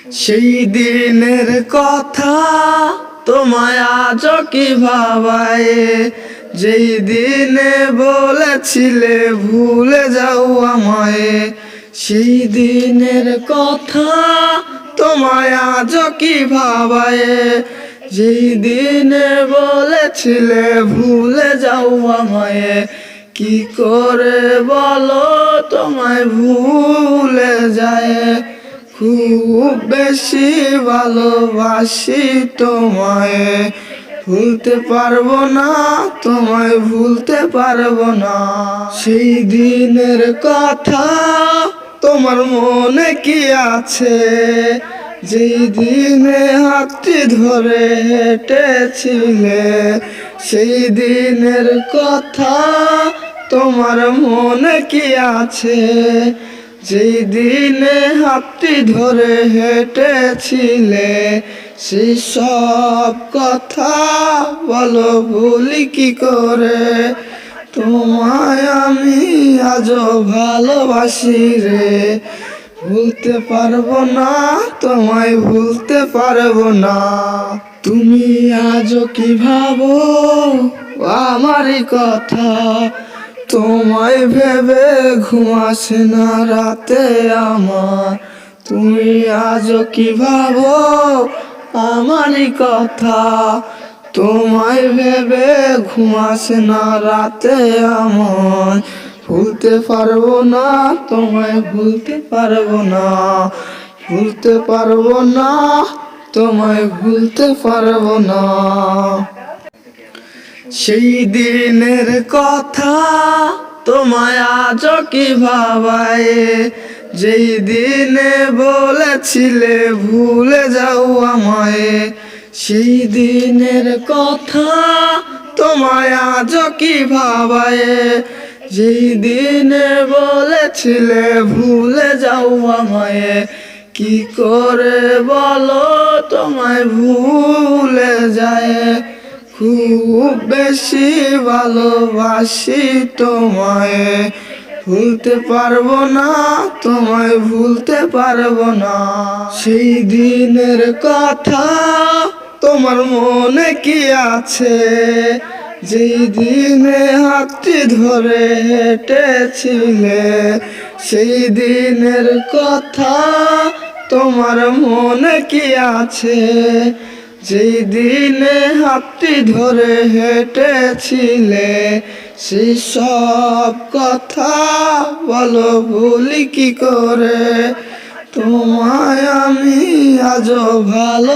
সেই দিনের কথা তোমায় আজও কি ভাবায়, যেই দিনে বলেছিলে ভুলে যাও আমায়। সেই দিনের কথা তোমায় আজও কি ভাবায়, যেই দিনে বলেছিলে ভুলে যাও আমায়। কি করে বলো তোমায় ভুলে যায়, খুব বেশি ভালোবাসি তোমায়। ভুলতে পারবো না তোমায়, ভুলতে পারবো না। সেই দিনের কথা তোমার মনে কি আছে, যেই দিনে হাতটি ধরে হেঁটেছিলে। সেই দিনের কথা তোমার মনে কি আছে, যেই দিনে হাতটি ধরে হেঁটেছিলে। সেই সব কথা বলো ভুলি কি করে, তোমায় আমি আজও ভালোবাসি রে। ভুলতে পারবো না তোমায়, ভুলতে পারবো না। তুমি আজও কি ভাবো আমারই কথা, তোমায় ভেবে ঘুম আসে না রাতে আমার। তুমি আজও কি ভাবো আমারই কথা, তোমায় ভেবে ঘুম আসে না রাতে আমার। ভুলতে পারবো না তোমায়, ভুলতে পারবো না। ভুলতে পারবো না তোমায়, ভুলতে পারবো না। সেই দিনের কথা তোমায় আজও কি ভাবায়, যেই দিনে বলেছিলে ভুলে যাও আমায়। সেই দিনের কথা তোমায় আজও কি ভাবায়, যেই দিনে বলেছিলে ভুলে যাও আমায়। কি করে বলো তোমায় ভুলে যায়, খুব বেশি ভালোবাসি তোমায়। ভুলতে পারবো না তোমায়, ভুলতে পারবো না। সেই দিনের কথা তোমার মনে কি আছে, যেই দিনে হাতটি ধরে হেঁটেছিলে। সেই দিনের কথা তোমার মনে কি আছে, যেই দিনে হাতটি ধরে হেঁটেছিলে। সেই সব কথা বলো ভুলি কি করে, তোমায় আমি আজও ভালো